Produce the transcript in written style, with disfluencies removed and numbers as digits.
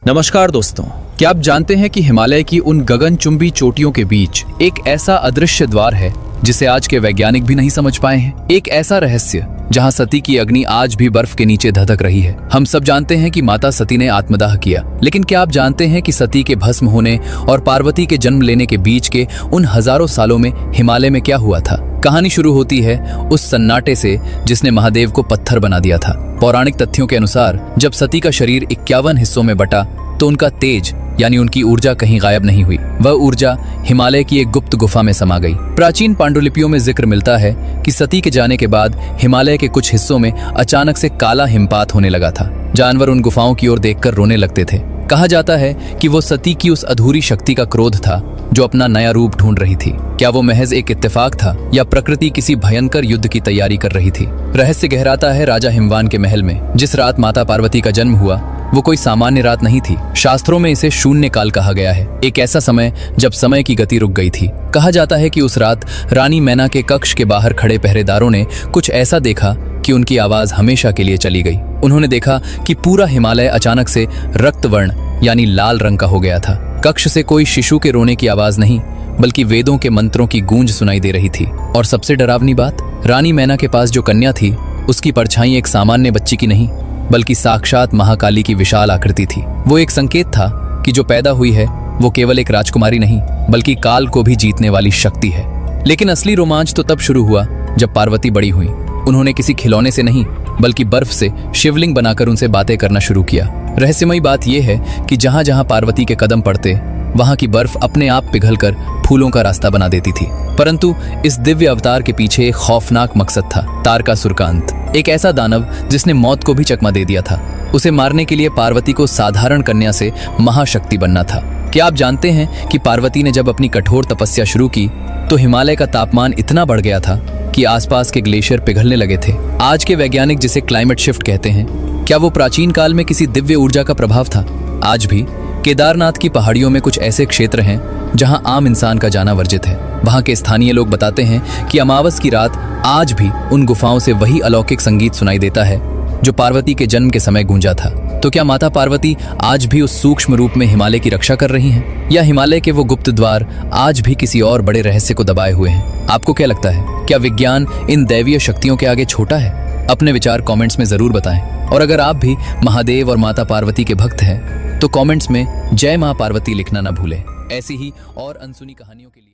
नमस्कार दोस्तों, क्या आप जानते हैं कि हिमालय की उन गगनचुंबी चोटियों के बीच एक ऐसा अदृश्य द्वार है जिसे आज के वैज्ञानिक भी नहीं समझ पाए हैं। एक ऐसा रहस्य जहां सती की अग्नि आज भी बर्फ के नीचे धधक रही है। हम सब जानते हैं कि माता सती ने आत्मदाह किया, लेकिन क्या आप जानते हैं कि सती के भस्म होने और पार्वती के जन्म लेने के बीच के उन हजारों सालों में हिमालय में क्या हुआ था? कहानी शुरू होती है उस सन्नाटे से जिसने महादेव को पत्थर बना दिया था। पौराणिक तथ्यों के अनुसार जब सती का शरीर 51 हिस्सों में बटा तो उनका तेज यानी उनकी ऊर्जा कहीं गायब नहीं हुई। वह ऊर्जा हिमालय की एक गुप्त गुफा में समा गई। प्राचीन पांडुलिपियों में जिक्र मिलता है कि सती के जाने के बाद हिमालय के कुछ हिस्सों में अचानक से काला हिमपात होने लगा था। जानवर उन गुफाओं की ओर देखकर रोने लगते थे। कहा जाता है कि वो सती की उस अधूरी शक्ति का क्रोध था जो अपना नया रूप ढूंढ रही थी। क्या वो महज एक इत्तेफाक था या प्रकृति किसी भयंकर युद्ध की तैयारी कर रही थी? रहस्य गहराता है राजा हिमवान के महल में। जिस रात माता पार्वती का जन्म हुआ वो कोई सामान्य रात नहीं थी। शास्त्रों में इसे शून्य काल कहा गया है, एक ऐसा समय जब समय की गति रुक गई थी। कहा जाता है कि उस रात रानी मैना के कक्ष के बाहर खड़े पहरेदारों ने कुछ ऐसा देखा कि उनकी आवाज हमेशा के लिए चली गई। उन्होंने देखा कि पूरा हिमालय अचानक से रक्तवर्ण यानी लाल रंग का हो गया था। कक्ष से कोई शिशु के रोने की आवाज नहीं, बल्कि वेदों के मंत्रों की गूंज सुनाई दे रही थी। और सबसे डरावनी बात, रानी मैना के पास जो कन्या थी उसकी परछाई एक सामान्य बच्ची की नहीं, बल्कि साक्षात महाकाली की विशाल आकृति थी। वो एक संकेत था कि जो पैदा हुई है वो केवल एक राजकुमारी नहीं, बल्कि काल को भी जीतने वाली शक्ति है। लेकिन असली रोमांच तो तब शुरू हुआ जब पार्वती बड़ी हुई। उन्होंने किसी खिलौने से नहीं, बल्कि बर्फ से शिवलिंग बनाकर उनसे बातें करना शुरू किया। रहस्यमयी बात यह है कि जहां जहां पार्वती के कदम पड़ते वहां की बर्फ अपने आप पिघलकर फूलों का रास्ता बना देती थी। परंतु इस दिव्य अवतार के पीछे एक खौफनाक मकसद था, तारकासुर का अंत। एक ऐसा दानव जिसने मौत को भी चकमा दे दिया था। उसे मारने के लिए पार्वती को साधारण कन्या से महाशक्ति बनना था। क्या आप जानते हैं कि पार्वती ने जब अपनी कठोर तपस्या शुरू की तो हिमालय का तापमान इतना बढ़ गया था कि आसपास के ग्लेशियर पिघलने लगे थे। आज के वैज्ञानिक जिसे क्लाइमेट शिफ्ट कहते हैं, क्या वो प्राचीन काल में किसी दिव्य ऊर्जा का प्रभाव था? आज भी केदारनाथ की पहाड़ियों में कुछ ऐसे क्षेत्र हैं जहां आम इंसान का जाना वर्जित है। वहां के स्थानीय लोग बताते हैं कि अमावस की रात आज भी उन गुफाओं से वही अलौकिक संगीत सुनाई देता है जो पार्वती के जन्म के समय गूंजा था। तो क्या माता पार्वती आज भी उस सूक्ष्म रूप में हिमालय की रक्षा कर रही हैं? या हिमालय के वो गुप्त द्वार आज भी किसी और बड़े रहस्य को दबाए हुए हैं? आपको क्या लगता है, क्या विज्ञान इन दैवीय शक्तियों के आगे छोटा है? अपने विचार कमेंट्स में जरूर बताएं। और अगर आप भी महादेव और माता पार्वती के भक्त हैं तो कमेंट्स में जय मां पार्वती लिखना ना भूलें। ऐसी ही और अनसुनी कहानियों के लिए